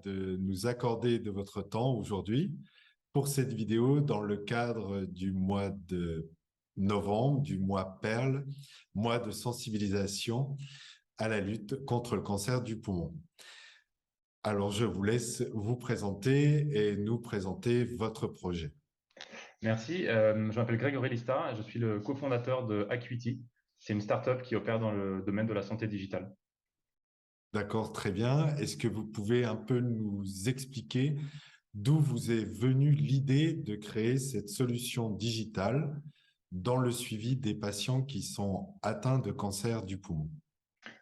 de nous accorder de votre temps aujourd'hui pour cette vidéo dans le cadre du mois de novembre, du mois Perle, mois de sensibilisation à la lutte contre le cancer du poumon. Alors, je vous laisse vous présenter et nous présenter votre projet. Merci, je m'appelle Grégory Lista, je suis le cofondateur de Acuity. C'est une start-up qui opère dans le domaine de la santé digitale. D'accord, très bien. Est-ce que vous pouvez un peu nous expliquer d'où vous est venue l'idée de créer cette solution digitale dans le suivi des patients qui sont atteints de cancer du poumon?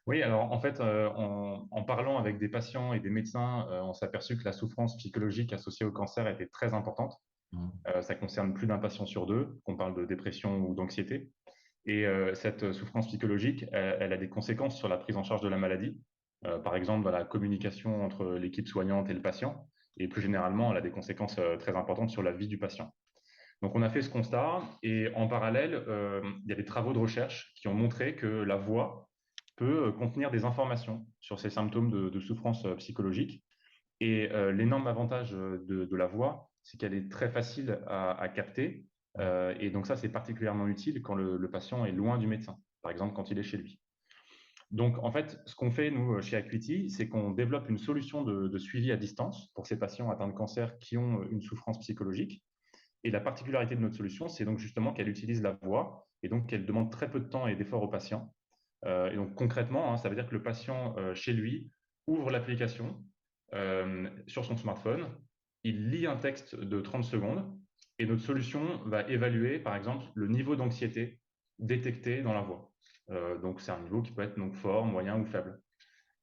Oui, alors en fait, en parlant avec des patients et des médecins, on s'est aperçu que la souffrance psychologique associée au cancer était très importante. Mhm. Ça concerne plus d'un patient sur deux, qu'on parle de dépression ou d'anxiété. Et cette souffrance psychologique, elle a des conséquences sur la prise en charge de la maladie, par exemple dans la communication entre l'équipe soignante et le patient, et plus généralement, elle a des conséquences très importantes sur la vie du patient. Donc on a fait ce constat, et en parallèle, il y a des travaux de recherche qui ont montré que la voix peut contenir des informations sur ces symptômes de souffrance psychologique. Et l'énorme avantage de la voix, c'est qu'elle est très facile à capter. Et donc ça, c'est particulièrement utile quand le patient est loin du médecin, par exemple quand il est chez lui. Donc en fait, ce qu'on fait, nous, chez Acuity, c'est qu'on développe une solution de suivi à distance pour ces patients atteints de cancer qui ont une souffrance psychologique. Et la particularité de notre solution, c'est donc justement qu'elle utilise la voix et donc qu'elle demande très peu de temps et d'effort au patient. Et donc concrètement, hein, ça veut dire que le patient chez lui ouvre l'application sur son smartphone, il lit un texte de 30 secondes et notre solution va évaluer, par exemple, le niveau d'anxiété détecté dans la voix. Donc c'est un niveau qui peut être donc fort, moyen ou faible.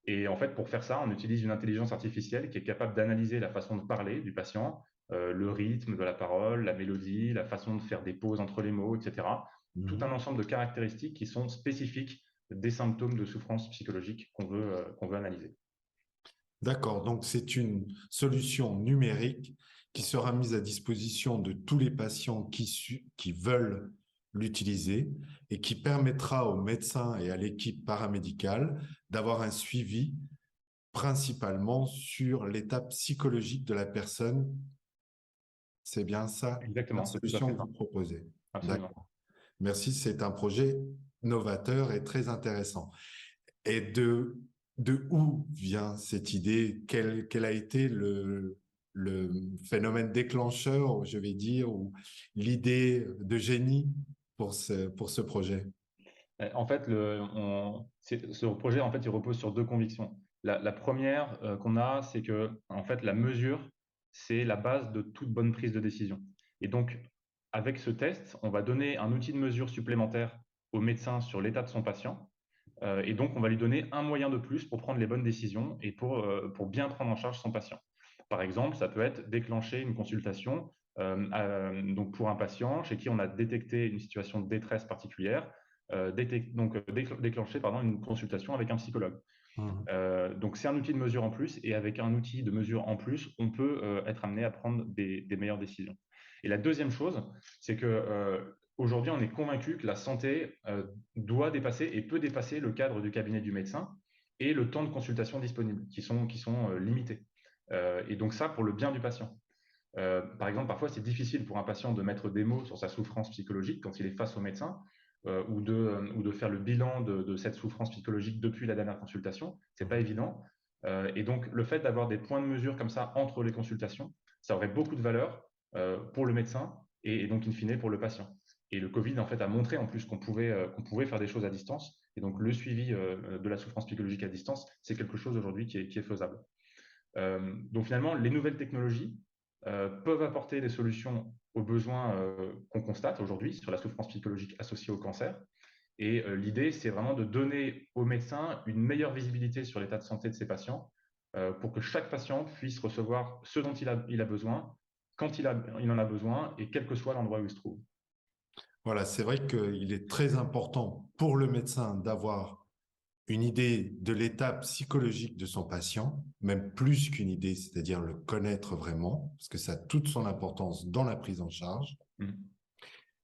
Et en fait, pour faire ça, on utilise une intelligence artificielle qui est capable d'analyser la façon de parler du patient, le rythme de la parole, la mélodie, la façon de faire des pauses entre les mots, etc. Tout un Mhm. ensemble de caractéristiques qui sont spécifiques des symptômes de souffrance psychologique qu'on veut analyser. D'accord, donc c'est une solution numérique qui sera mise à disposition de tous les patients qui veulent l'utiliser et qui permettra aux médecins et à l'équipe paramédicale d'avoir un suivi principalement sur l'état psychologique de la personne. C'est bien ça, la Exactement, c'est tout à solution fait que ça. vous proposez. Absolument. D'accord. Merci, c'est un projet novateur et très intéressant. Et de où vient cette idée? Quel a été le phénomène déclencheur, je vais dire, ou l'idée de génie pour ce projet? En fait, ce projet, en fait, il repose sur deux convictions. La première qu'on a, c'est que en fait, la mesure, c'est la base de toute bonne prise de décision. Et donc, avec ce test, on va donner un outil de mesure supplémentaire au médecin sur l'état de son patient. Et donc, on va lui donner un moyen de plus pour prendre les bonnes décisions et pour bien prendre en charge son patient. Par exemple, ça peut être déclencher une consultation donc pour un patient chez qui on a détecté une situation de détresse particulière, déclencher pardon, une consultation avec un psychologue. Mhm. Donc, c'est un outil de mesure en plus, et avec un outil de mesure en plus, on peut être amené à prendre des meilleures décisions. Et la deuxième chose, c'est que aujourd'hui, on est convaincu que la santé doit dépasser et peut dépasser le cadre du cabinet du médecin et le temps de consultation disponible, qui sont limités. Et donc ça, pour le bien du patient. Par exemple, parfois, c'est difficile pour un patient de mettre des mots sur sa souffrance psychologique quand il est face au médecin, ou de faire le bilan de cette souffrance psychologique depuis la dernière consultation. C'est pas évident. Et donc, le fait d'avoir des points de mesure comme ça entre les consultations, ça aurait beaucoup de valeur pour le médecin et donc, in fine, pour le patient. Et le Covid, en fait, a montré en plus qu'on pouvait faire des choses à distance. Et donc, le suivi de la souffrance psychologique à distance, c'est quelque chose aujourd'hui qui est faisable. Donc, finalement, les nouvelles technologies peuvent apporter des solutions aux besoins qu'on constate aujourd'hui sur la souffrance psychologique associée au cancer. Et l'idée, c'est vraiment de donner aux médecins une meilleure visibilité sur l'état de santé de ses patients pour que chaque patient puisse recevoir ce dont il a besoin, quand il en a besoin et quel que soit l'endroit où il se trouve. Voilà, c'est vrai qu'il est très important pour le médecin d'avoir une idée de l'état psychologique de son patient, même plus qu'une idée, c'est-à-dire le connaître vraiment, parce que ça a toute son importance dans la prise en charge. Mm.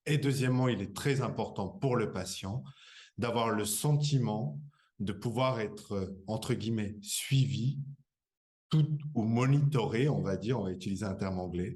Et deuxièmement, il est très important pour le patient d'avoir le sentiment de pouvoir être, entre guillemets, suivi tout, ou monitorer, on va dire, on va utiliser un terme anglais,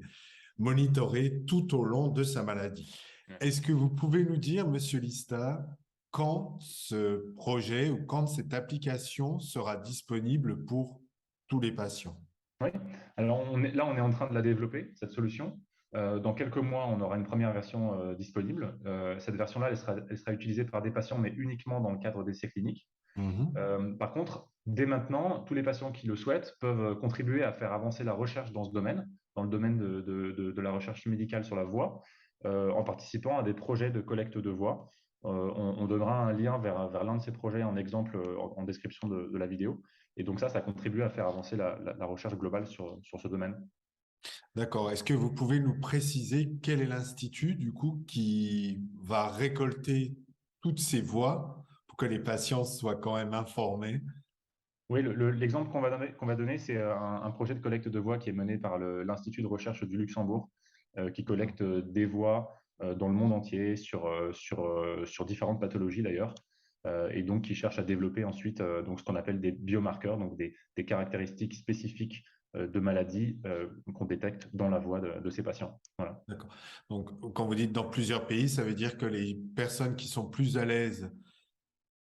monitorer tout au long de sa maladie. Ouais. Est-ce que vous pouvez nous dire, Monsieur Lista, quand ce projet ou quand cette application sera disponible pour tous les patients? Oui, alors là, on est en train de la développer, cette solution. Dans quelques mois, on aura une première version disponible. Cette version-là, elle sera utilisée par des patients, mais uniquement dans le cadre d'essais cliniques. Mhm. Par contre, dès maintenant, tous les patients qui le souhaitent peuvent contribuer à faire avancer la recherche dans ce domaine, dans le domaine de la recherche médicale sur la voix, en participant à des projets de collecte de voix. On donnera un lien vers l'un de ces projets en exemple en description de la vidéo. Et donc ça contribue à faire avancer la recherche globale sur ce domaine. D'accord. Est-ce que vous pouvez nous préciser quel est l'institut, du coup, qui va récolter toutes ces voix pour que les patients soient quand même informés? Oui, l'exemple qu'on va donner, c'est un projet de collecte de voix qui est mené par l'Institut de recherche du Luxembourg, qui collecte des voix dans le monde entier sur différentes pathologies d'ailleurs, et donc qui cherche à développer ensuite donc ce qu'on appelle des biomarqueurs, donc des caractéristiques spécifiques de maladies qu'on détecte dans la voix de ces patients. Voilà. D'accord. Donc, quand vous dites dans plusieurs pays, ça veut dire que les personnes qui sont plus à l'aise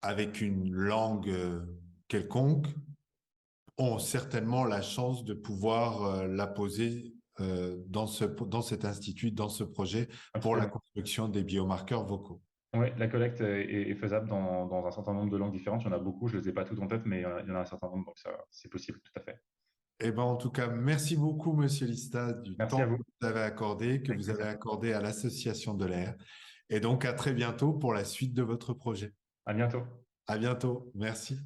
avec une langue quelconque ont certainement la chance de pouvoir la poser dans cet institut, dans ce projet, pour la Absolument. construction des biomarqueurs vocaux. Oui, la collecte est faisable dans un certain nombre de langues différentes. Il y en a beaucoup, je ne les ai pas toutes en tête, mais il y en a un certain nombre, donc ça, c'est possible, tout à fait. Eh ben, en tout cas, merci beaucoup, Monsieur Lista, du Merci temps à que vous, vous avez accordé, que avec vous avez plaisir. accordé à l'Association de l'air. Et donc, à très bientôt pour la suite de votre projet. À bientôt. À bientôt. Merci.